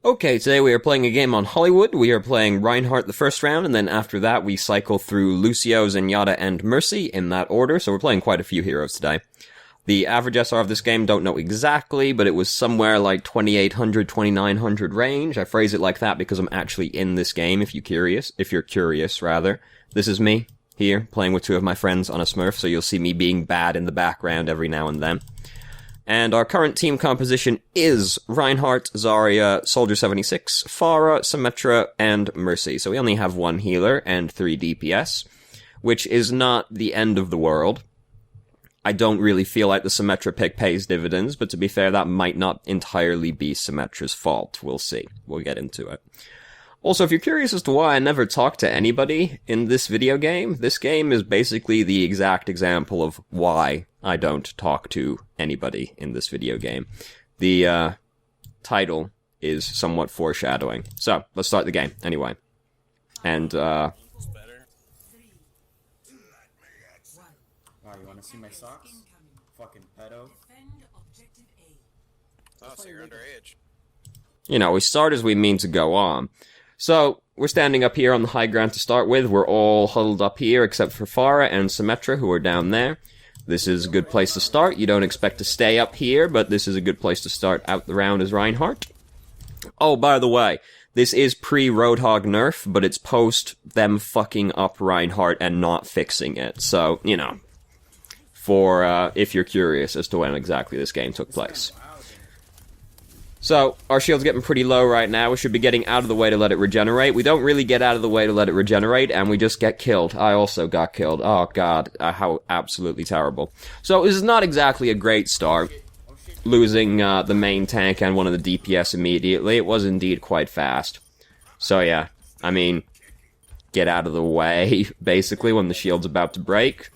Okay, today we are playing a game on Hollywood. We are playing Reinhardt the first round, and then after that we cycle through Lucio, Zenyatta, and Mercy in that order, so we're playing quite a few heroes today. The average SR of this game, don't know exactly, but it was somewhere like 2800, 2900 range. I phrase it like that because I'm actually in this game, if you're curious, rather. This is me, here, playing with two of my friends on a Smurf, so you'll see me being bad in the background every now and then. And our current team composition is Reinhardt, Zarya, Soldier 76, Pharah, Symmetra, and Mercy. So we only have one healer and 3 DPS, which is not the end of the world. I don't really feel like the Symmetra pick pays dividends, but to be fair, that might not entirely be Symmetra's fault. We'll see. We'll get into it. Also, if you're curious as to why I never talk to anybody in this video game, this game is basically the exact example of why I don't talk to anybody in this video game. The title is somewhat foreshadowing. So, let's start the game, anyway. And, Wow, you wanna see my socks? Fucking pedo. Oh, so you're underage. You know, we start as we mean to go on. So, we're standing up here on the high ground to start with. We're all huddled up here except for Pharah and Symmetra, who are down there. This is a good place to start. You don't expect to stay up here, but this is a good place to start out the round as Reinhardt. Oh, by the way, this is pre-Roadhog nerf, but it's post them fucking up Reinhardt and not fixing it. So, you know, for, if you're curious as to when exactly this game took place. So, our shield's getting pretty low right now. We should be getting out of the way to let it regenerate. We don't really get out of the way to let it regenerate, and we just get killed. I also got killed. Oh god, how absolutely terrible. So, this is not exactly a great start. Losing the main tank and one of the DPS immediately. It was indeed quite fast. So yeah, I mean, get out of the way, basically, when the shield's about to break.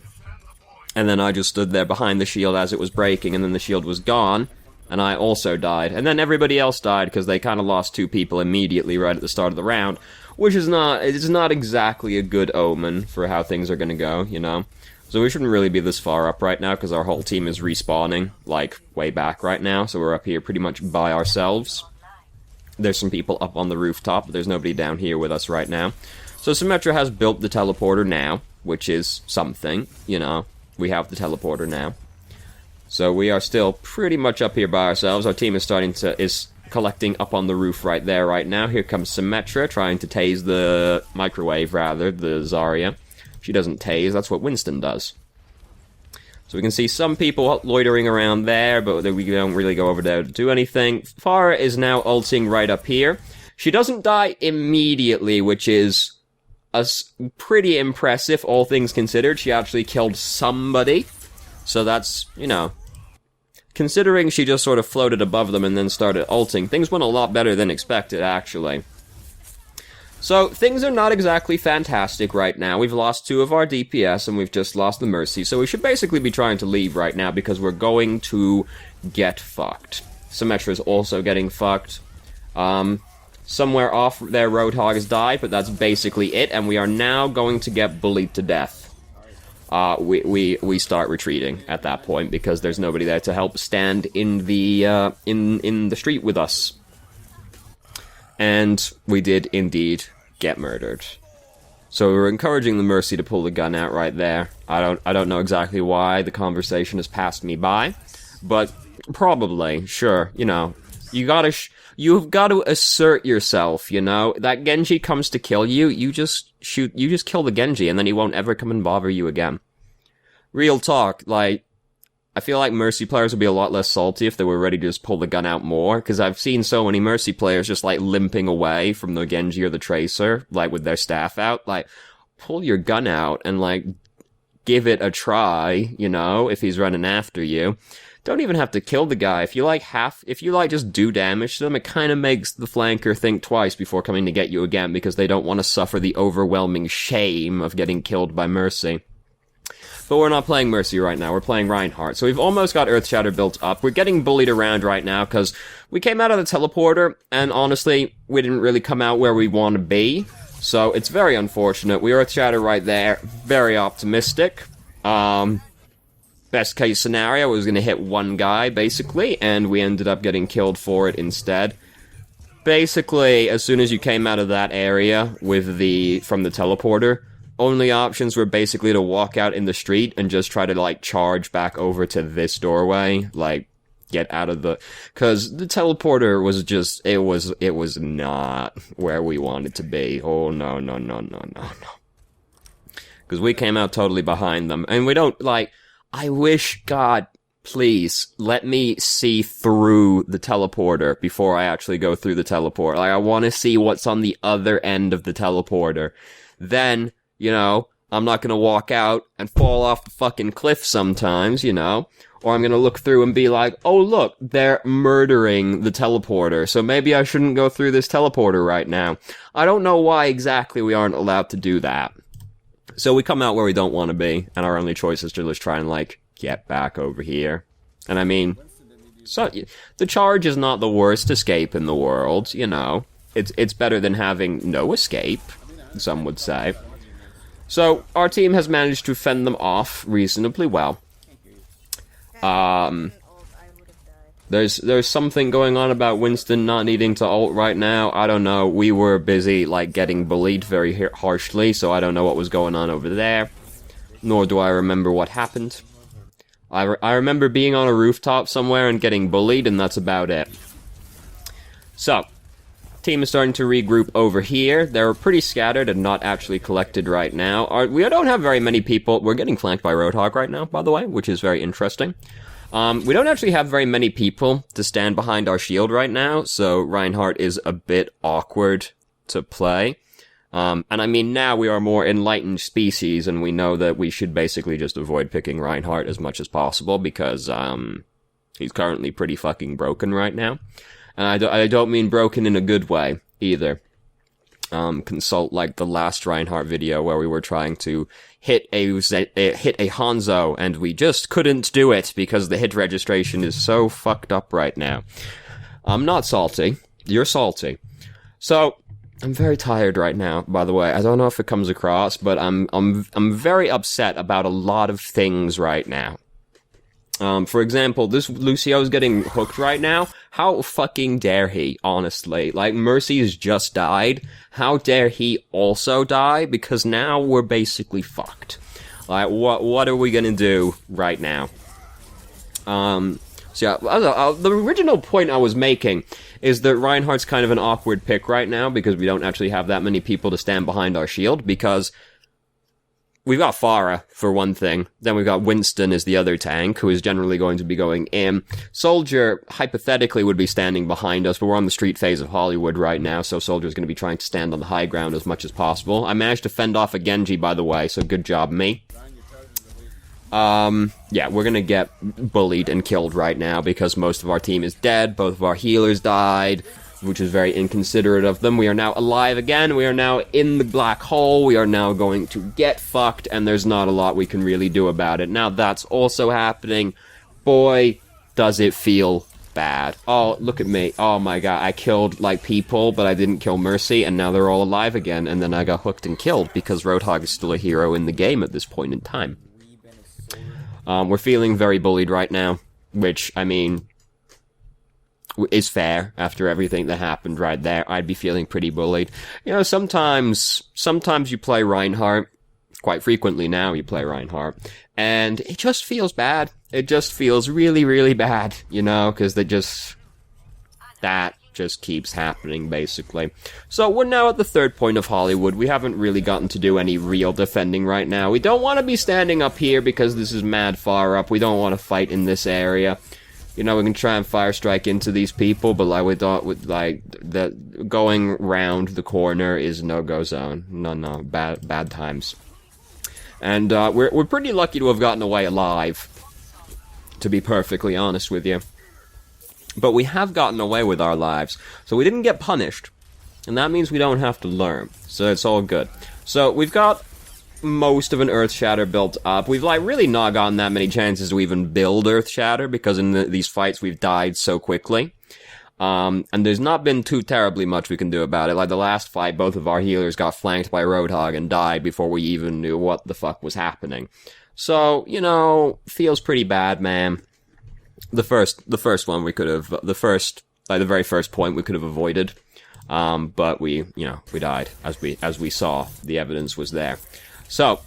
And then I just stood there behind the shield as it was breaking, and then the shield was gone. And I also died. And then everybody else died because they kind of lost 2 people immediately right at the start of the round. Which is not exactly a good omen for how things are going to go, you know? So we shouldn't really be this far up right now because our whole team is respawning, like, way back right now. So we're up here pretty much by ourselves. There's some people up on the rooftop, but there's nobody down here with us right now. So Symmetra has built the teleporter now, which is something, you know? We have the teleporter now. So we are still pretty much up here by ourselves. Our team is collecting up on the roof right there right now. Here comes Symmetra trying to tase the microwave, rather, the Zarya. She doesn't tase, that's what Winston does. So we can see some people loitering around there, but we don't really go over there to do anything. Pharah is now ulting right up here. She doesn't die immediately, which is pretty impressive, all things considered. She actually killed somebody. So that's, you know, considering she just sort of floated above them and then started ulting, things went a lot better than expected, actually. So, things are not exactly fantastic right now. We've lost 2 of our DPS, and we've just lost the Mercy, so we should basically be trying to leave right now, because we're going to get fucked. Symmetra's also getting fucked. Somewhere off there, Roadhog has died, but that's basically it, and we are now going to get bullied to death. We start retreating at that point because there's nobody there to help stand in the in the street with us. And we did indeed get murdered. So we were encouraging the Mercy to pull the gun out right there. I don't know exactly why the conversation has passed me by, but probably, sure, you know, you've got to assert yourself, you know? That Genji comes to kill you, you just kill the Genji, and then he won't ever come and bother you again. Real talk, like, I feel like Mercy players would be a lot less salty if they were ready to just pull the gun out more, because I've seen so many Mercy players just, like, limping away from the Genji or the Tracer, like, with their staff out. Like, pull your gun out and, like, give it a try, you know, if he's running after you. Don't even have to kill the guy. If you just do damage to them, it kind of makes the flanker think twice before coming to get you again, because they don't want to suffer the overwhelming shame of getting killed by Mercy. But we're not playing Mercy right now, we're playing Reinhardt. So we've almost got Earthshatter built up. We're getting bullied around right now, because we came out of the teleporter, and honestly, we didn't really come out where we want to be. So it's very unfortunate. We Earthshatter right there, very optimistic. Best case scenario was going to hit one guy, basically, and we ended up getting killed for it instead. Basically, as soon as you came out of that area from the teleporter, only options were basically to walk out in the street and just try to, like, charge back over to this doorway, like, get out of cause the teleporter was just, it was not where we wanted to be. Oh, no. Cause we came out totally behind them, and we don't, like, I wish, God, please, let me see through the teleporter before I actually go through the teleporter. Like, I want to see what's on the other end of the teleporter. Then, you know, I'm not gonna walk out and fall off the fucking cliff sometimes, you know? Or I'm gonna look through and be like, oh look, they're murdering the teleporter, so maybe I shouldn't go through this teleporter right now. I don't know why exactly we aren't allowed to do that. So we come out where we don't want to be, and our only choice is to just try and, like, get back over here. And I mean, so the charge is not the worst escape in the world, you know. It's better than having no escape, some would say. So, our team has managed to fend them off reasonably well. There's something going on about Winston not needing to ult right now. I don't know. We were busy, like, getting bullied very harshly, so I don't know what was going on over there. Nor do I remember what happened. I remember being on a rooftop somewhere and getting bullied, and that's about it. So, team is starting to regroup over here. They're pretty scattered and not actually collected right now. We don't have very many people. We're getting flanked by Roadhog right now, by the way, which is very interesting. We don't actually have very many people to stand behind our shield right now, so Reinhardt is a bit awkward to play. And I mean, now we are more enlightened species, and we know that we should basically just avoid picking Reinhardt as much as possible, because, he's currently pretty fucking broken right now. And I don't mean broken in a good way, either. Consult, like, the last Reinhardt video where we were trying to hit a Hanzo, and we just couldn't do it because the hit registration is so fucked up right now. I'm not salty. You're salty. So, I'm very tired right now, by the way. I don't know if it comes across, but I'm very upset about a lot of things right now. For example, this Lucio's getting hooked right now. How fucking dare he, honestly? Like, Mercy's just died. How dare he also die? Because now we're basically fucked. Like, what are we gonna do right now? So yeah, the original point I was making is that Reinhardt's kind of an awkward pick right now, because we don't actually have that many people to stand behind our shield, because we've got Pharah, for one thing. Then we've got Winston as the other tank, who is generally going to be going in. Soldier, hypothetically, would be standing behind us, but we're on the street phase of Hollywood right now, so Soldier's going to be trying to stand on the high ground as much as possible. I managed to fend off a Genji, by the way, so good job, me. Yeah, we're gonna get bullied and killed right now, because most of our team is dead, both of our healers died, which is very inconsiderate of them. We are now alive again, we are now in the black hole, we are now going to get fucked, and there's not a lot we can really do about it. Now that's also happening. Boy, does it feel bad. Oh, look at me. Oh my god, I killed, like, people, but I didn't kill Mercy, and now they're all alive again, and then I got hooked and killed, because Roadhog is still a hero in the game at this point in time. We're feeling very bullied right now, which, I mean, is fair after everything that happened right there. I'd be feeling pretty bullied. You know, sometimes you play Reinhardt, quite frequently now you play Reinhardt, and it just feels bad. It just feels really, really bad, you know, because that just keeps happening, basically. So we're now at the third point of Hollywood. We haven't really gotten to do any real defending right now. We don't want to be standing up here because this is mad far up. We don't want to fight in this area. You know, we can try and fire strike into these people, but like going round the corner is no-go zone. No, bad times. And we're pretty lucky to have gotten away alive, to be perfectly honest with you. But we have gotten away with our lives, so we didn't get punished, and that means we don't have to learn, so it's all good. So we've got most of an Earth Shatter built up. We've, like, really not gotten that many chances to even build Earth Shatter, because in these fights we've died so quickly. And there's not been too terribly much we can do about it. Like, the last fight, both of our healers got flanked by Roadhog and died before we even knew what the fuck was happening. So, you know, feels pretty bad, man. The first one we could have, the very first point we could have avoided. But we died, as we saw. The evidence was there. So,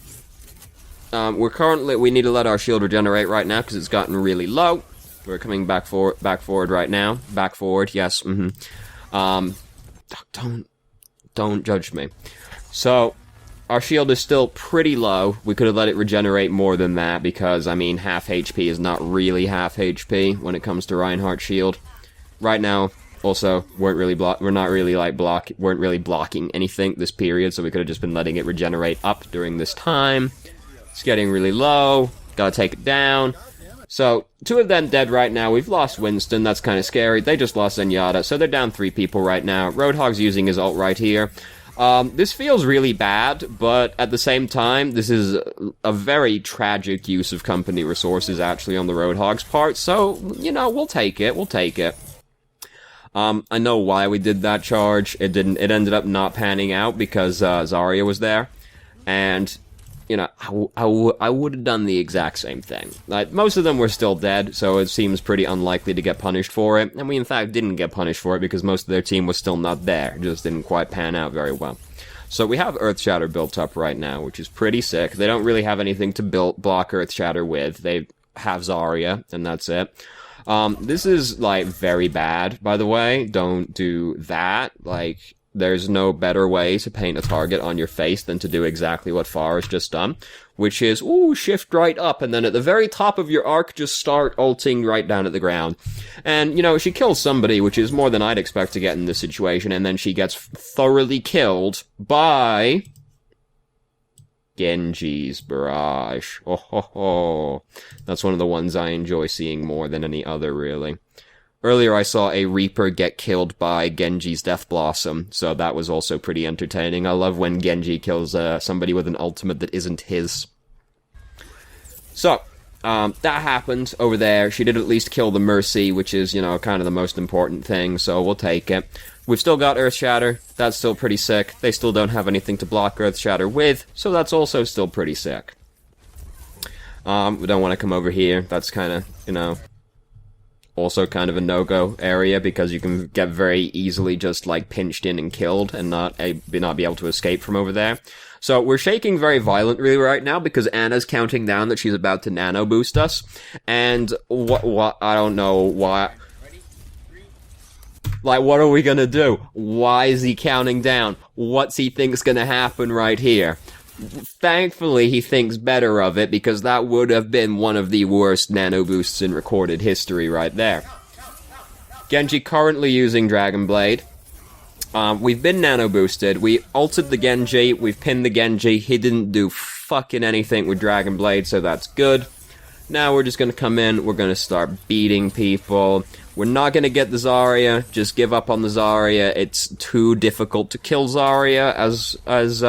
we need to let our shield regenerate right now, because it's gotten really low. We're coming back forward right now. Back forward, yes, don't judge me. So, our shield is still pretty low. We could have let it regenerate more than that, because, I mean, half HP is not really half HP when it comes to Reinhardt shield. Right now, also, weren't really blocking anything this period, so we could have just been letting it regenerate up during this time. It's getting really low. Gotta take it down. So, 2 of them dead right now. We've lost Winston. That's kind of scary. They just lost Zenyatta, so they're down 3 people right now. Roadhog's using his ult right here. This feels really bad, but at the same time, this is a very tragic use of company resources, actually, on the Roadhog's part, so, we'll take it. I know why we did that charge. It ended up not panning out because, Zarya was there, and I would have done the exact same thing. Like, most of them were still dead, so it seems pretty unlikely to get punished for it. And we, in fact, didn't get punished for it because most of their team was still not there. It just didn't quite pan out very well. So we have Earth Shatter built up right now, which is pretty sick. They don't really have anything to block Earth Shatter with. They have Zarya, and that's it. This is, like, very bad, by the way. Don't do that. Like, there's no better way to paint a target on your face than to do exactly what Farah has just done, which is, shift right up, and then at the very top of your arc, just start ulting right down at the ground. And, she kills somebody, which is more than I'd expect to get in this situation, and then she gets thoroughly killed by Genji's Barrage. Oh ho ho. That's one of the ones I enjoy seeing more than any other, really. Earlier I saw a Reaper get killed by Genji's Death Blossom, so that was also pretty entertaining. I love when Genji kills somebody with an ultimate that isn't his. So, that happened over there. She did at least kill the Mercy, which is, kind of the most important thing, so we'll take it. We've still got Earth Shatter. That's still pretty sick. They still don't have anything to block Earth Shatter with, so that's also still pretty sick. We don't want to come over here. That's kind of, also kind of a no-go area, because you can get very easily just, like, pinched in and killed and not be able to escape from over there. So we're shaking very violently right now because Anna's counting down that she's about to nano boost us. And what I don't know why. Like, what are we gonna do? Why is he counting down? What's he think's gonna happen right here? Thankfully, he thinks better of it, because that would have been one of the worst nano boosts in recorded history right there. Genji currently using Dragon Blade. We've been nano boosted. We ulted the Genji. We've pinned the Genji. He didn't do fucking anything with Dragon Blade, so that's good. Now we're just gonna come in. We're gonna start beating people. We're not gonna get the Zarya. Just give up on the Zarya. It's too difficult to kill Zarya as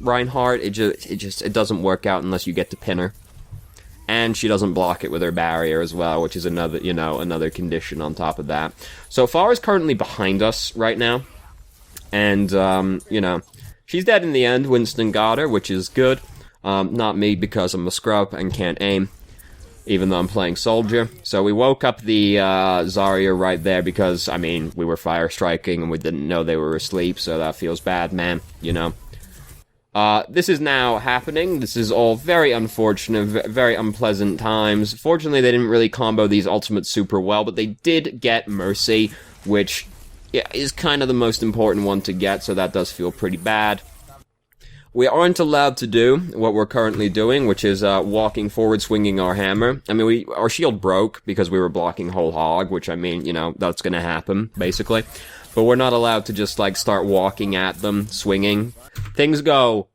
Reinhardt. It doesn't work out unless you get to pin her. And she doesn't block it with her barrier as well, which is another condition on top of that. So Farah's currently behind us right now. And, she's dead in the end. Winston got her, which is good. Not me, because I'm a scrub and can't aim, even though I'm playing Soldier. So we woke up the Zarya right there because, we were fire striking and we didn't know they were asleep, so that feels bad, man, This is now happening. This is all very unfortunate, very unpleasant times. Fortunately, they didn't really combo these ultimates super well, but they did get Mercy, which is kind of the most important one to get, so that does feel pretty bad. We aren't allowed to do what we're currently doing, which is walking forward, swinging our hammer. Our shield broke because we were blocking whole hog, which, that's gonna happen, basically. But we're not allowed to just, start walking at them, swinging. Things go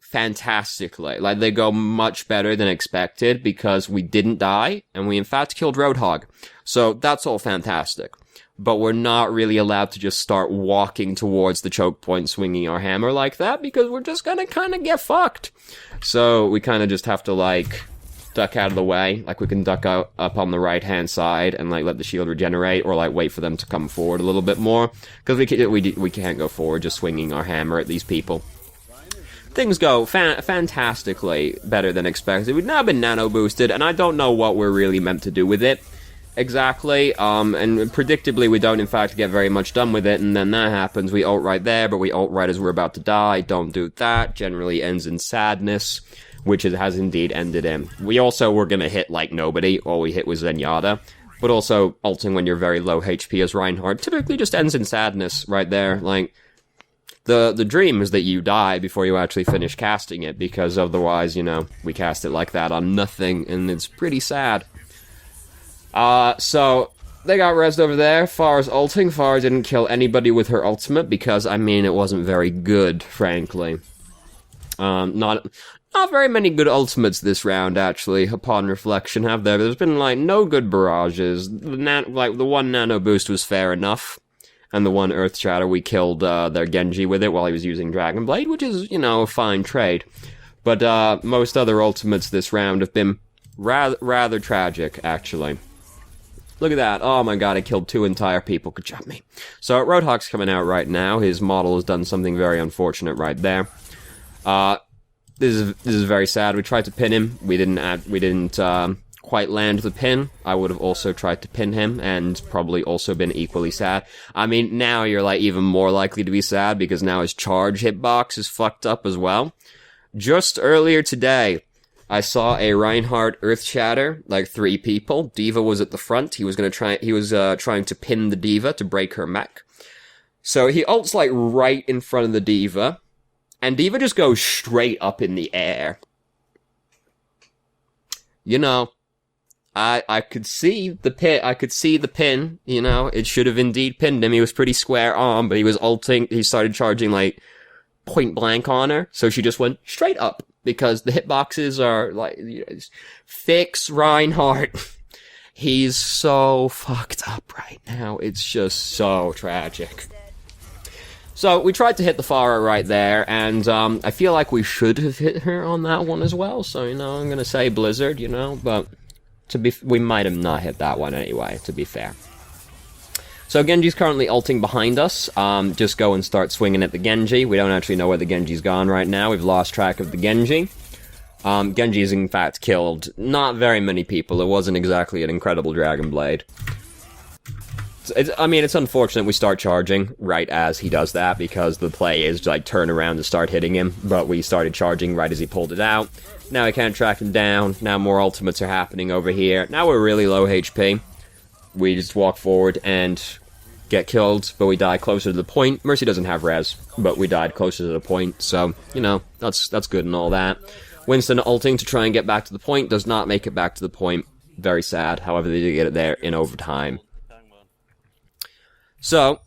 fantastically. They go much better than expected because we didn't die, and we, in fact, killed Roadhog. So that's all fantastic. But we're not really allowed to just start walking towards the choke point swinging our hammer like that, because we're just gonna kind of get fucked. So we kind of just have to, duck out of the way. We can duck up on the right-hand side and, let the shield regenerate, or, wait for them to come forward a little bit more. Because we can't go forward just swinging our hammer at these people. Things go fantastically better than expected. We've now been nano-boosted, and I don't know what we're really meant to do with it. exactly, and predictably we don't in fact get very much done with it, and then that happens, we ult right there, but we ult right as we're about to die, don't do that, generally ends in sadness, which it has indeed ended in. We also were gonna hit like nobody, all we hit was Zenyatta, but also ulting when you're very low HP as Reinhardt typically just ends in sadness right there, like, the dream is that you die before you actually finish casting it, because otherwise, you know, we cast it like that on nothing, and it's pretty sad. So, they got rezzed over there. Farah's ulting. Farah didn't kill anybody with her ultimate, because, I mean, it wasn't very good, frankly. Not very many good ultimates this round, actually, upon reflection, have there? There's been, like, no good barrages. The one nano boost was fair enough. And the one Earth Shatter, we killed their Genji with it while he was using Dragon Blade, which is, you know, a fine trade. But most other ultimates this round have been rather tragic, actually. Look at that. Oh my god, I killed 2 entire people. Good job, me. So, Roadhog's coming out right now. His model has done something very unfortunate right there. This is very sad. We tried to pin him. We didn't quite land the pin. I would have also tried to pin him, and probably also been equally sad. I mean, now you're, like, even more likely to be sad, because now his charge hitbox is fucked up as well. Just earlier today, I saw a Reinhardt Earth Shatter, like 3 people. D.Va was at the front. He was trying to pin the D.Va to break her mech. So he ults, like, right in front of the D.Va, and D.Va just goes straight up in the air. You know, I could see the pin, you know, it should have indeed pinned him. He was pretty square on, but he was ulting, he started charging, like, point blank on her, so she just went straight up, because the hitboxes are, like, you know, fix Reinhardt. He's so fucked up right now, it's just so tragic. So, we tried to hit the Farah right there, and, I feel like we should have hit her on that one as well, so, you know, I'm gonna say Blizzard, you know, but we might have not hit that one anyway, to be fair. So Genji's currently ulting behind us. Just go and start swinging at the Genji. We don't actually know where the Genji's gone right now. We've lost track of the Genji. Genji's in fact killed not very many people. It wasn't exactly an incredible Dragon Blade. I mean, it's unfortunate we start charging right as he does that, because the play is, like, turn around and start hitting him, but we started charging right as he pulled it out. Now I can't track him down. Now more ultimates are happening over here. Now we're really low HP. We just walk forward and get killed, but we die closer to the point. Mercy doesn't have res, but we died closer to the point, so, you know, that's good and all that. Winston ulting to try and get back to the point, does not make it back to the point. Very sad. However, they did get it there in overtime. So,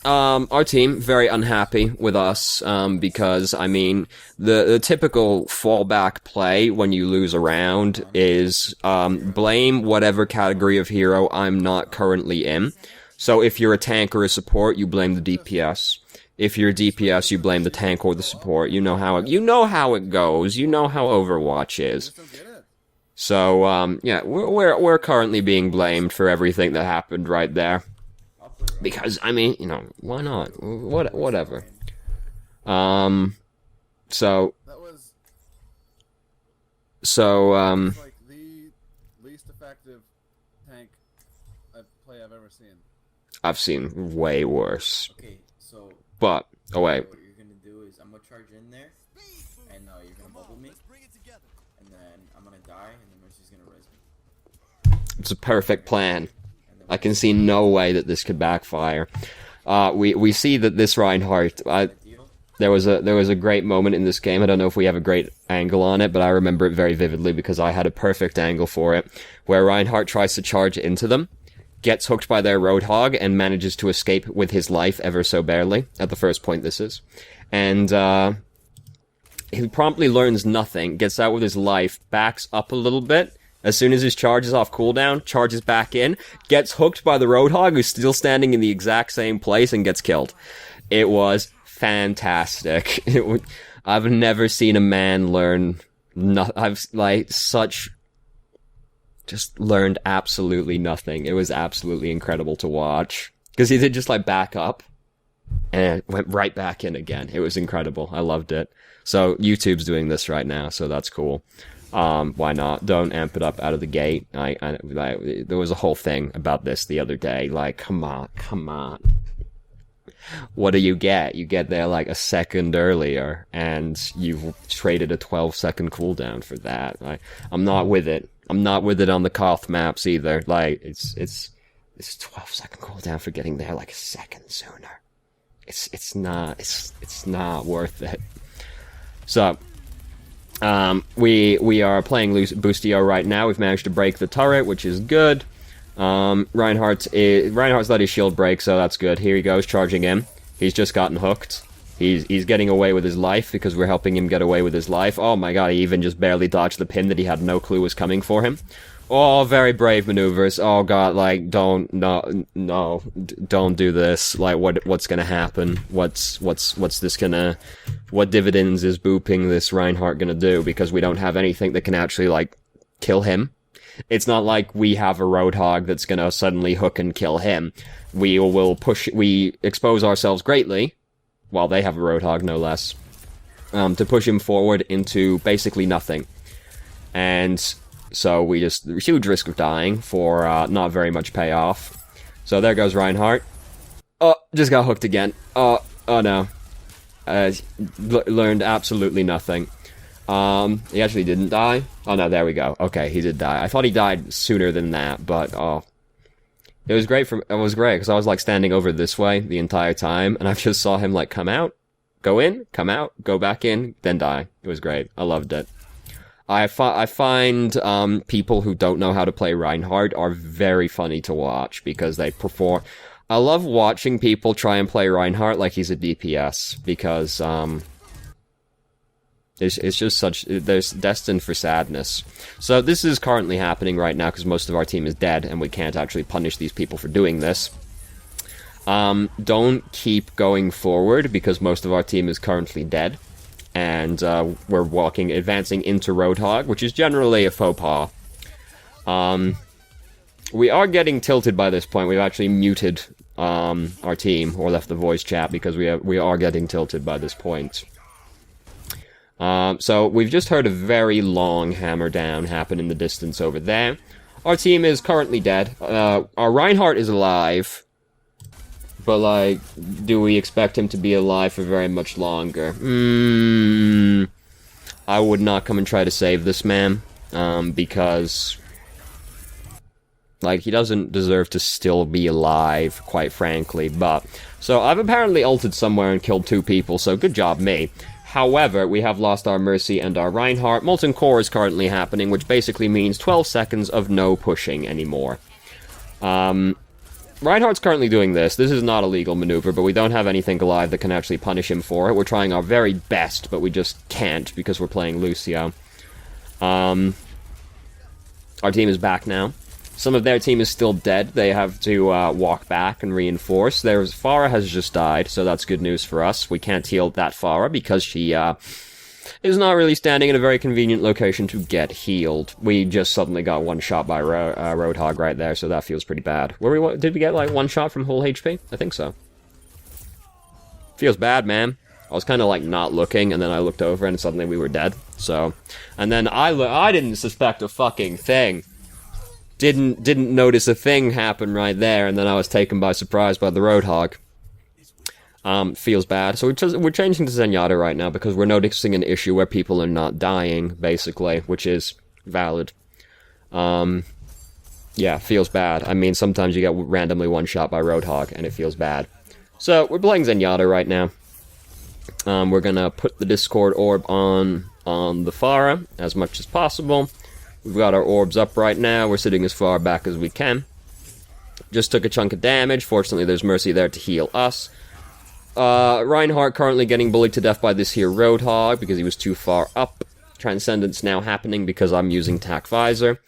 our team, very unhappy with us, because, I mean, the typical fallback play when you lose a round is, blame whatever category of hero I'm not currently in. So if you're a tank or a support, you blame the DPS. If you're a DPS, you blame the tank or the support. You know how it goes. You know how Overwatch is. So, yeah, we're currently being blamed for everything that happened right there. Because, I mean, you know, why not? Whatever. So, like the least effective tank play I've ever seen. I've seen way worse. Okay, so... But, oh wait. What you're gonna do is, I'm gonna charge in there, and you're gonna bubble me, and then I'm gonna die, and then Mercy's gonna res me. It's a perfect plan. I can see no way that this could backfire. We see that this Reinhardt, there was a great moment in this game. I don't know if we have a great angle on it, but I remember it very vividly because I had a perfect angle for it, where Reinhardt tries to charge into them, gets hooked by their Roadhog, and manages to escape with his life ever so barely, at the first point this is. And, he promptly learns nothing, gets out with his life, backs up a little bit. As soon as his charge is off cooldown, charges back in, gets hooked by the Roadhog, who's still standing in the exact same place, and gets killed. It was fantastic. I've never seen a man learn... just learned absolutely nothing. It was absolutely incredible to watch. Because he did just, back up, and went right back in again. It was incredible. I loved it. So, YouTube's doing this right now, so that's cool. Why not? Don't amp it up out of the gate. There was a whole thing about this the other day. Like, come on. What do you get? You get there like a second earlier, and you've traded a 12-second cooldown for that. I'm not with it. I'm not with it on the Koth maps either. Like, it's 12-second cooldown for getting there like a second sooner. It's not worth it. So, we are playing Boostio right now. We've managed to break the turret, which is good. Reinhardt's let his shield break, so that's good. Here he goes, charging in. He's just gotten hooked. He's getting away with his life because we're helping him get away with his life. Oh my god, he even just barely dodged the pin that he had no clue was coming for him. Oh, very brave maneuvers. Oh god, like, don't do this. Like, what's gonna happen? What's this gonna... What dividends is booping this Reinhardt gonna do? Because we don't have anything that can actually, like, kill him. It's not like we have a Roadhog that's gonna suddenly hook and kill him. We expose ourselves greatly, while they have a Roadhog, no less, to push him forward into basically nothing. And so huge risk of dying for not very much payoff. So there goes Reinhardt. Oh, just got hooked again. Oh no. Learned absolutely nothing. He actually didn't die. Oh no, there we go. Okay, he did die. I thought he died sooner than that, but it was great because I was like standing over this way the entire time, and I just saw him like come out, go in, come out, go back in, then die. It was great. I loved it. I find people who don't know how to play Reinhardt are very funny to watch because they perform. I love watching people try and play Reinhardt like he's a DPS because it's just there's destined for sadness. So this is currently happening right now because most of our team is dead and we can't actually punish these people for doing this. Don't keep going forward because most of our team is currently dead. And we're advancing into Roadhog, which is generally a faux pas. We are getting tilted by this point. We've actually muted our team, or left the voice chat, because we are getting tilted by this point. So we've just heard a very long hammer down happen in the distance over there. Our team is currently dead. Our Reinhardt is alive. But, like, do we expect him to be alive for very much longer? I would not come and try to save this man, because, like, he doesn't deserve to still be alive, quite frankly, but... So, I've apparently ulted somewhere and killed 2 people, so good job me. However, we have lost our Mercy and our Reinhardt. Molten Core is currently happening, which basically means 12 seconds of no pushing anymore. Reinhardt's currently doing this. This is not a legal maneuver, but we don't have anything alive that can actually punish him for it. We're trying our very best, but we just can't because we're playing Lucio. Our team is back now. Some of their team is still dead. They have to walk back and reinforce. Farah has just died, so that's good news for us. We can't heal that Farah because she is not really standing in a very convenient location to get healed. We just suddenly got one shot by Roadhog right there, so that feels pretty bad. Did we get like one shot from full HP? I think so. Feels bad, man. I was kind of like not looking, and then I looked over, and suddenly we were dead. So, and then I didn't suspect a fucking thing. Didn't notice a thing happen right there, and then I was taken by surprise by the Roadhog. Feels bad. So we're changing to Zenyatta right now because we're noticing an issue where people are not dying, basically, which is valid. Yeah, feels bad. I mean, sometimes you get randomly one shot by Roadhog, and it feels bad. So, we're playing Zenyatta right now. We're gonna put the Discord orb on the Farah as much as possible. We've got our orbs up right now. We're sitting as far back as we can. Just took a chunk of damage. Fortunately, there's Mercy there to heal us. Reinhardt currently getting bullied to death by this here Roadhog because he was too far up. Transcendence now happening because I'm using Tac Visor.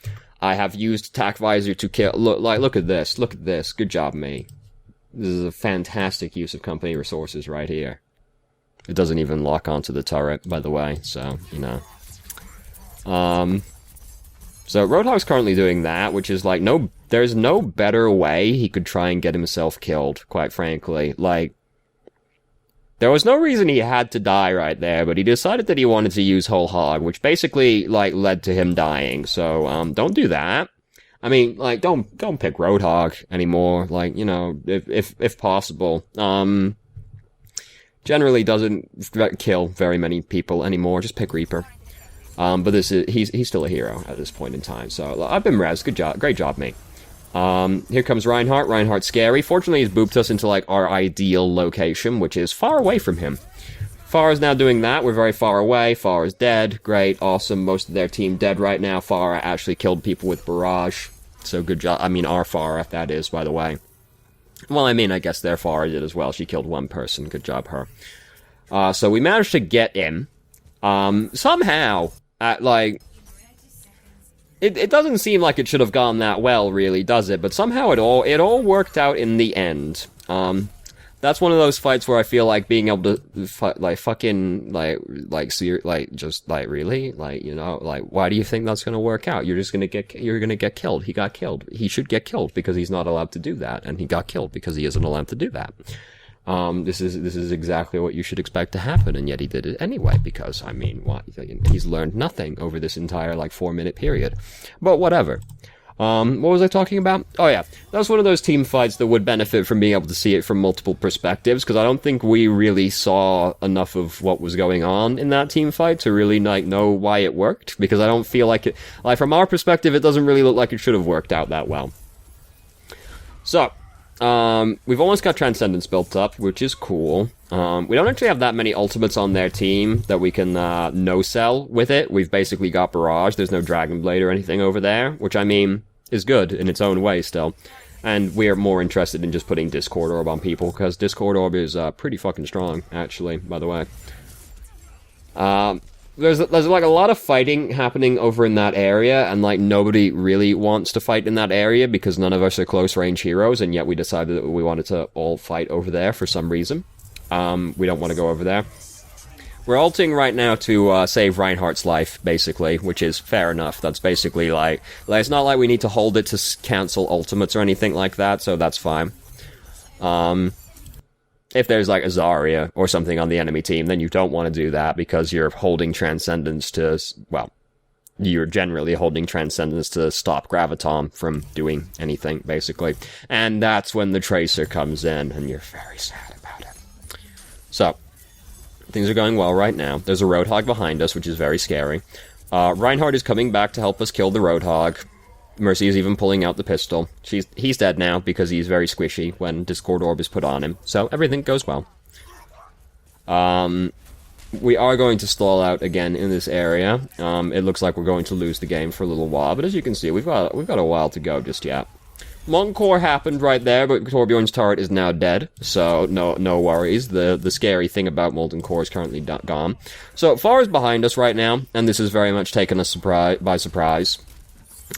I have used Tac Visor to kill... Look at this. Look at this. Good job, me. This is a fantastic use of company resources right here. It doesn't even lock onto the turret, by the way, so, you know. So Roadhog's currently doing that, which is like, there's no better way he could try and get himself killed, quite frankly. Like, There was no reason he had to die right there, but he decided that he wanted to use Whole Hog, which basically, like, led to him dying. So, don't do that. I mean, like, don't pick Roadhog anymore. Like, you know, if possible. Generally doesn't kill very many people anymore. Just pick Reaper. But he's still a hero at this point in time. So, I've been res. Good job. Great job, mate. Here comes Reinhardt. Reinhardt's scary. Fortunately, he's booped us into, like, our ideal location, which is far away from him. Pharah's now doing that. We're very far away. Pharah's dead. Great. Awesome. Most of their team dead right now. Pharah actually killed people with Barrage. So good job. I mean, our Pharah, that is, by the way. Well, I mean, I guess their Pharah did as well. She killed one person. Good job, her. So we managed to get in. Somehow, like... It doesn't seem like it should have gone that well, really, does it? But somehow it all worked out in the end. That's one of those fights where I feel like being able to, really? Like, you know, like, why do you think that's gonna work out? You're gonna get killed. He got killed. He should get killed because he's not allowed to do that, and he got killed because he isn't allowed to do that. This is exactly what you should expect to happen, and yet he did it anyway, because, I mean, what, he's learned nothing over this entire, like, 4-minute period. But whatever. What was I talking about? Oh yeah, that's one of those team fights that would benefit from being able to see it from multiple perspectives, because I don't think we really saw enough of what was going on in that team fight to really, like, know why it worked, because I don't feel like it, like, from our perspective, it doesn't really look like it should have worked out that well. So, we've almost got Transcendence built up, which is cool. We don't actually have that many ultimates on their team that we can, no-sell with it. We've basically got Barrage. There's no Dragon Blade or anything over there, which, I mean, is good in its own way still. And we're more interested in just putting Discord Orb on people, because Discord Orb is, pretty fucking strong, actually, by the way. There's like a lot of fighting happening over in that area, and like nobody really wants to fight in that area because none of us are close range heroes, and yet we decided that we wanted to all fight over there for some reason. We don't want to go over there. We're ulting right now to save Reinhardt's life, basically, which is fair enough. That's basically like it's not like we need to hold it to cancel ultimates or anything like that, so that's fine. If there's, like, a Zarya or something on the enemy team, then you don't want to do that because you're holding Transcendence to, well, you're generally holding Transcendence to stop Graviton from doing anything, basically. And that's when the Tracer comes in, and you're very sad about it. So, things are going well right now. There's a Roadhog behind us, which is very scary. Reinhardt is coming back to help us kill the Roadhog. Mercy is even pulling out the pistol. He's dead now because he's very squishy when Discord Orb is put on him. So everything goes well. We are going to stall out again in this area. It looks like we're going to lose the game for a little while, but as you can see, we've got a while to go just yet. Molten Core happened right there, but Torbjorn's turret is now dead, so no worries. The scary thing about Molten Core is currently gone. So Pharah's behind us right now, and this has very much taken us by surprise.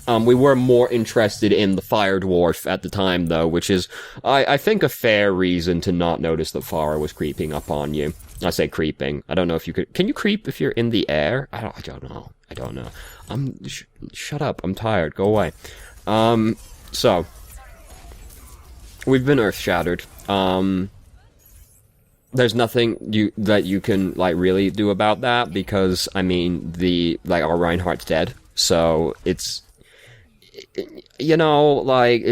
We were more interested in the Fire Dwarf at the time, though, which is, I think, a fair reason to not notice that Pharah was creeping up on you. I say creeping. I don't know if you could... Can you creep if you're in the air? I don't know. Shut up. I'm tired. Go away. So. We've been earth-shattered. There's nothing that you can, like, really do about that, because, I mean, our Reinhardt's dead. So, it's... You know, like,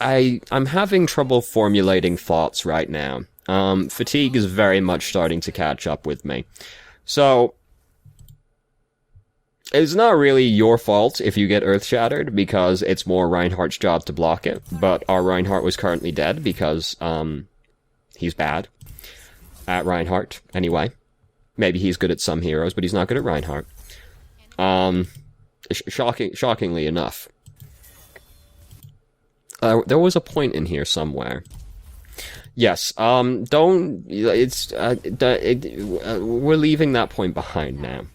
I'm having trouble formulating thoughts right now. Fatigue is very much starting to catch up with me. So, it's not really your fault if you get earth-shattered, because it's more Reinhardt's job to block it, but our Reinhardt was currently dead because, he's bad at Reinhardt, anyway. Maybe he's good at some heroes, but he's not good at Reinhardt. Shockingly enough. There was a point in here somewhere. Yes, we're leaving that point behind now.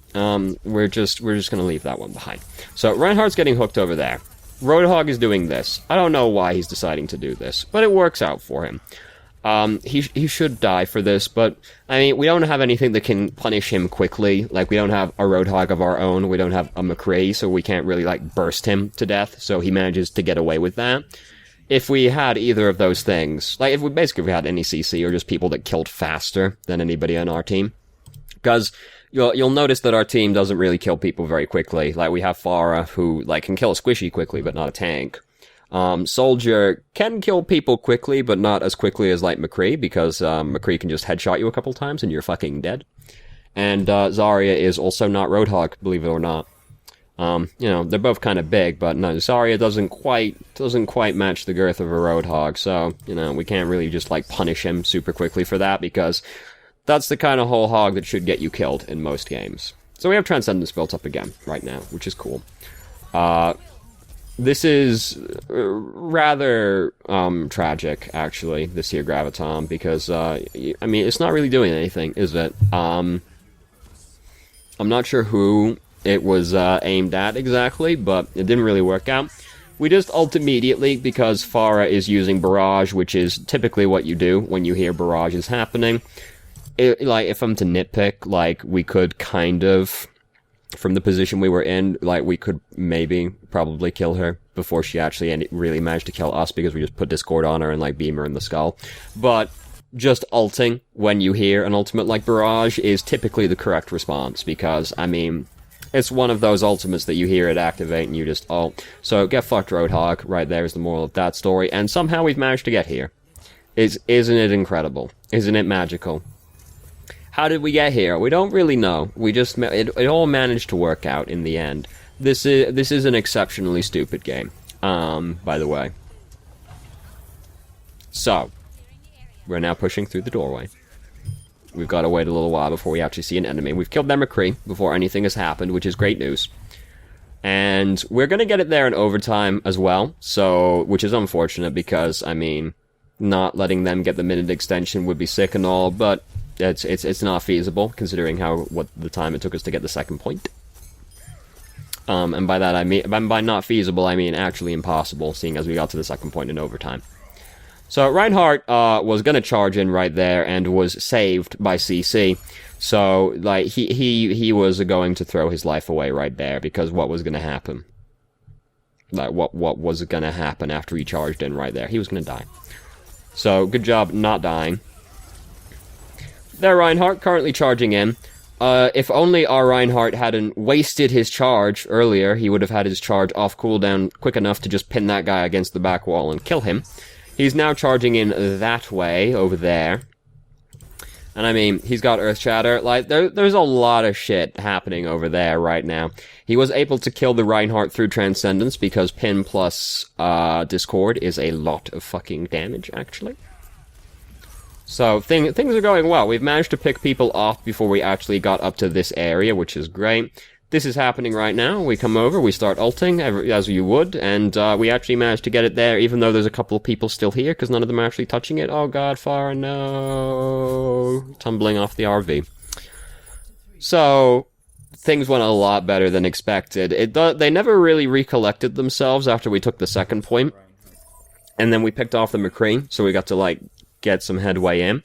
We're just gonna leave that one behind. So, Reinhardt's getting hooked over there. Roadhog is doing this. I don't know why he's deciding to do this, but it works out for him. He should die for this, but, I mean, we don't have anything that can punish him quickly. Like, we don't have a Roadhog of our own, we don't have a McCree, so we can't really, like, burst him to death, so he manages to get away with that. if we had either of those things, like if we had any CC or just people that killed faster than anybody on our team, because you'll notice that our team doesn't really kill people very quickly. Like we have Farah who like can kill a squishy quickly, but not a tank. Soldier can kill people quickly, but not as quickly as like McCree, because McCree can just headshot you a couple times and you're fucking dead. And Zarya is also not Roadhog, believe it or not. They're both kind of big, but no, Zarya doesn't quite match the girth of a Roadhog, so, we can't really just, like, punish him super quickly for that, because that's the kind of whole hog that should get you killed in most games. So we have Transcendence built up again, right now, which is cool. This is rather, tragic, actually, this here Graviton, because, it's not really doing anything, is it? I'm not sure who it was aimed at exactly, but it didn't really work out. We just ult immediately because Farah is using Barrage, which is typically what you do when you hear Barrage is happening. If I'm to nitpick, like, we could kind of, from the position we were in, like, we could probably kill her before she actually really managed to kill us, because we just put Discord on her and, like, beam her in the skull. But just ulting when you hear an ultimate like Barrage is typically the correct response, because, it's one of those ultimates that you hear it activate and you just ult. So get fucked, Roadhog. Right there is the moral of that story. And somehow we've managed to get here. Isn't it incredible? Isn't it magical? How did we get here? We don't really know. We just it all managed to work out in the end. This is an exceptionally stupid game. By the way. So we're now pushing through the doorway. We've got to wait a little while before we actually see an enemy. We've killed their McCree before anything has happened, which is great news. And we're going to get it there in overtime as well, which is unfortunate because, not letting them get the minute extension would be sick and all, but it's not feasible considering what the time it took us to get the second point. And by that by not feasible, I mean actually impossible, seeing as we got to the second point in overtime. So Reinhardt was gonna charge in right there and was saved by CC. So like he was going to throw his life away right there, because what was gonna happen? Like what was gonna happen after he charged in right there? He was gonna die. So good job not dying. There, Reinhardt currently charging in. If only our Reinhardt hadn't wasted his charge earlier, he would have had his charge off cooldown quick enough to just pin that guy against the back wall and kill him. He's now charging in that way, over there. And he's got Earth Shatter. Like, there's a lot of shit happening over there right now. He was able to kill the Reinhardt through Transcendence, because pin plus, Discord is a lot of fucking damage, actually. So, things are going well. We've managed to pick people off before we actually got up to this area, which is great. This is happening right now. We come over, we start ulting, as you would, and we actually managed to get it there, even though there's a couple of people still here, because none of them are actually touching it. Oh god, Farah, no! Tumbling off the RV. So, things went a lot better than expected. They never really recollected themselves after we took the second point, and then we picked off the McCree, so we got to, like, get some headway in.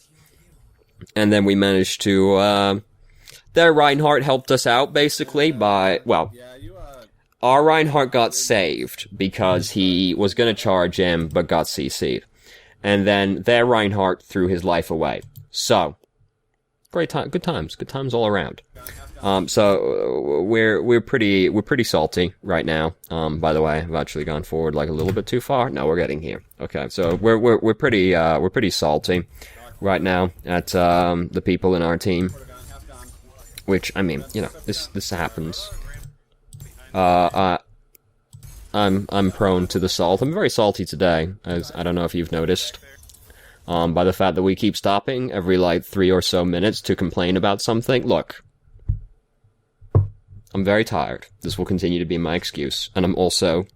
And then we managed to, their Reinhardt helped us out, basically, by, well, our Reinhardt got saved because he was going to charge in, but got CC'd. And then their Reinhardt threw his life away. So, good times all around. So, we're pretty salty right now. By the way, I've actually gone forward like a little bit too far. No, we're getting here. Okay, so we're pretty salty right now at, the people in our team. Which, this happens. I'm prone to the salt. I'm very salty today, as I don't know if you've noticed. By the fact that we keep stopping every, 3 or so minutes to complain about something. Look. I'm very tired. This will continue to be my excuse. And I'm also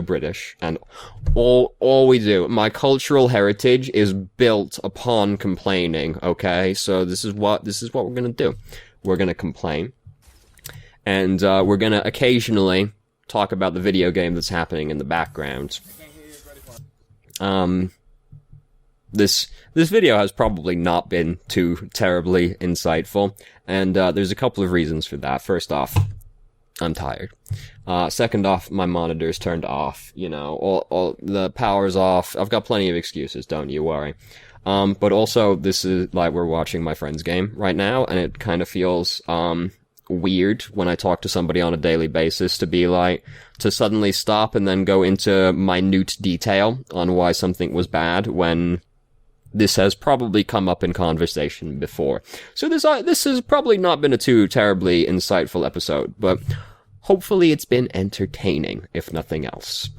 British. And all we do, my cultural heritage is built upon complaining, okay? So this is what we're gonna do. We're gonna complain. And, we're gonna occasionally talk about the video game that's happening in the background. This video has probably not been too terribly insightful, and there's a couple of reasons for that. First off, I'm tired. Second off, my monitor's turned off, you know, all the power's off. I've got plenty of excuses, don't you worry. But also, this is, like, we're watching my friend's game right now, and it kind of feels, weird when I talk to somebody on a daily basis to be like, to suddenly stop and then go into minute detail on why something was bad when this has probably come up in conversation before. So this has probably not been a too terribly insightful episode, but hopefully it's been entertaining, if nothing else.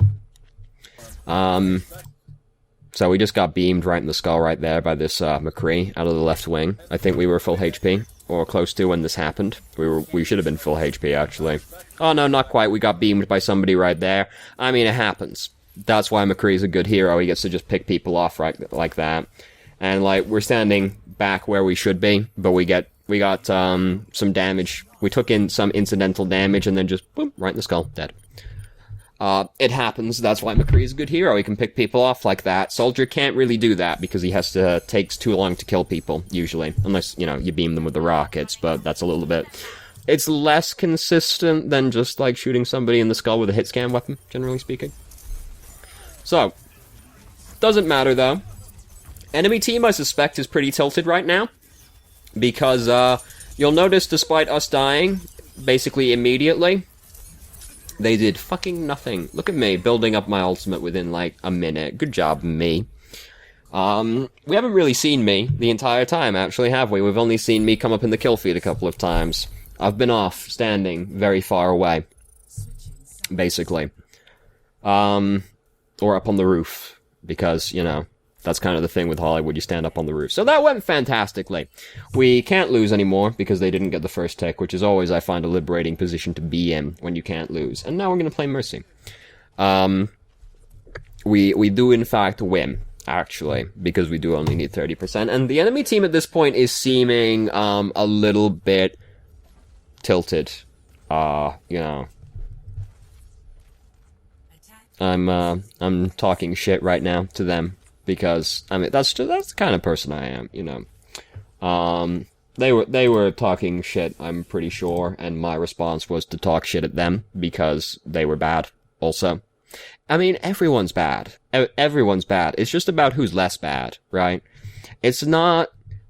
So we just got beamed right in the skull right there by this McCree out of the left wing. I think we were full HP, or close to when this happened. We should have been full HP, actually. Oh no, not quite. We got beamed by somebody right there. I mean, it happens. That's why McCree's a good hero. He gets to just pick people off right like that. And, like, we're standing back where we should be, but we got some damage. We took in some incidental damage and then just, boom, right in the skull. Dead. It happens. That's why McCree's a good hero. He can pick people off like that. Soldier can't really do that because he takes too long to kill people, usually. Unless, you know, you beam them with the rockets, but that's a little bit... It's less consistent than just, like, shooting somebody in the skull with a hit scan weapon, generally speaking. So, doesn't matter, though. Enemy team, I suspect, is pretty tilted right now. Because, you'll notice, despite us dying, basically immediately, they did fucking nothing. Look at me, building up my ultimate within, like, a minute. Good job, me. We haven't really seen me the entire time, actually, have we? We've only seen me come up in the kill feed a couple of times. I've been off, standing very far away. Basically. Or up on the roof. Because, you know, that's kind of the thing with Hollywood, you stand up on the roof. So that went fantastically. We can't lose anymore, because they didn't get the first tick, which is always, I find, a liberating position to be in, when you can't lose. And now we're gonna play Mercy. We do, in fact, win, actually, because we do only need 30%. And the enemy team at this point is seeming, a little bit tilted. You know. I'm talking shit right now to them. Because, I mean, that's the kind of person I am, you know. They were talking shit, I'm pretty sure, and my response was to talk shit at them, because they were bad, also. I mean, everyone's bad. Everyone's bad. It's just about who's less bad, right? It's not...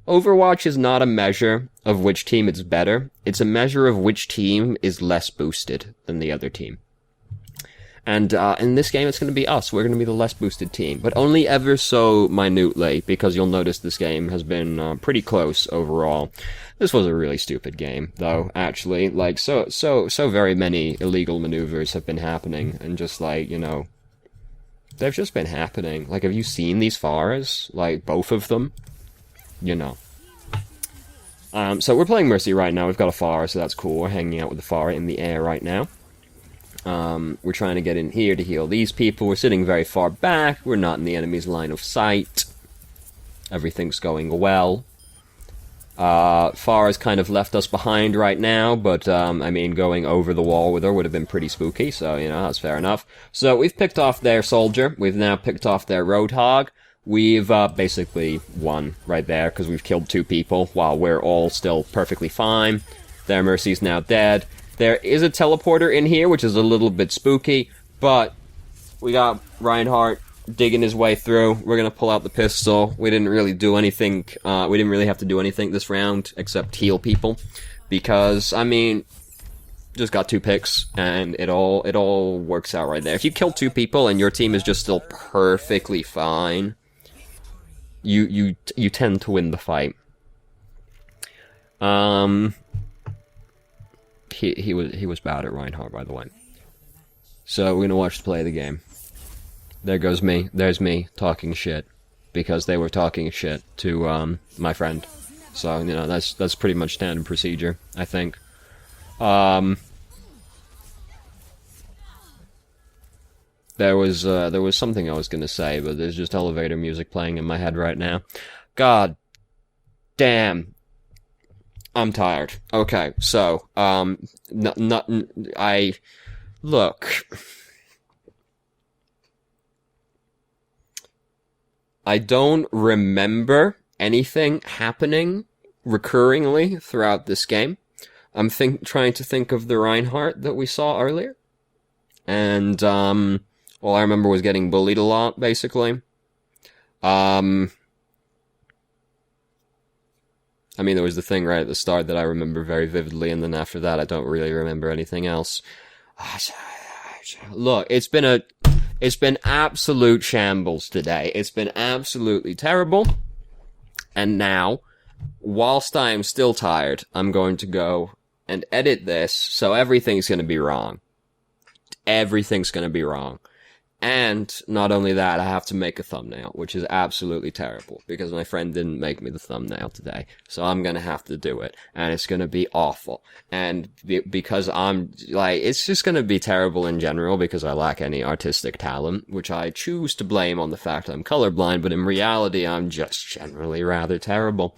Overwatch is not a measure of which team is better. It's a measure of which team is less boosted than the other team. And in this game, it's going to be us. We're going to be the less boosted team. But only ever so minutely, because you'll notice this game has been pretty close overall. This was a really stupid game, though, actually. Like, so very many illegal maneuvers have been happening. And just, like, you know, they've just been happening. Like, have you seen these Pharahs? Like, both of them? You know. So we're playing Mercy right now. We've got a Pharah, so that's cool. We're hanging out with the Pharah in the air right now. We're trying to get in here to heal these people. We're sitting very far back. We're not in the enemy's line of sight. Everything's going well. Farah's kind of left us behind right now, but, I mean, going over the wall with her would have been pretty spooky, so, you know, that's fair enough. So, we've picked off their soldier. We've now picked off their roadhog. We've, basically won right there, because we've killed 2 people, while we're all still perfectly fine. Their Mercy's now dead. There is a teleporter in here, which is a little bit spooky, but we got Reinhardt digging his way through. We're gonna pull out the pistol. We didn't really do anything, we didn't really have to do anything this round, except heal people, because, I mean, just got 2 picks, and it all works out right there. If you kill 2 people and your team is just still perfectly fine, you tend to win the fight. He was bad at Reinhardt, by the way. So we're gonna watch the play of the game. There goes me. There's me talking shit because they were talking shit to my friend. So you know that's pretty much standard procedure, I think. There was something I was gonna say, but there's just elevator music playing in my head right now. God damn. I'm tired. Okay, so, look. I don't remember anything happening recurringly throughout this game. I'm trying to think of the Reinhardt that we saw earlier. And, all I remember was getting bullied a lot, basically. I mean, there was the thing right at the start that I remember very vividly, and then after that, I don't really remember anything else. Look, it's been absolute shambles today. It's been absolutely terrible. And now, whilst I am still tired, I'm going to go and edit this, so everything's going to be wrong. Everything's going to be wrong. And not only that, I have to make a thumbnail, which is absolutely terrible, because my friend didn't make me the thumbnail today. So I'm going to have to do it, and it's going to be awful. And because I'm, like, it's just going to be terrible in general, because I lack any artistic talent, which I choose to blame on the fact I'm colorblind, but in reality, I'm just generally rather terrible.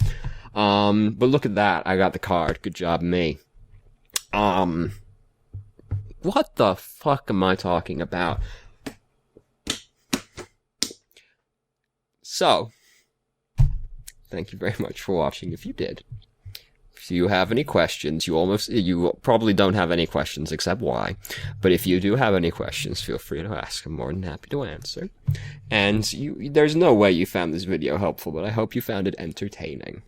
But look at that, I got the card. Good job, me. What the fuck am I talking about? So, thank you very much for watching, if you did. If you have any questions, you probably don't have any questions except why, but if you do have any questions, feel free to ask. I'm more than happy to answer. And there's no way you found this video helpful, but I hope you found it entertaining.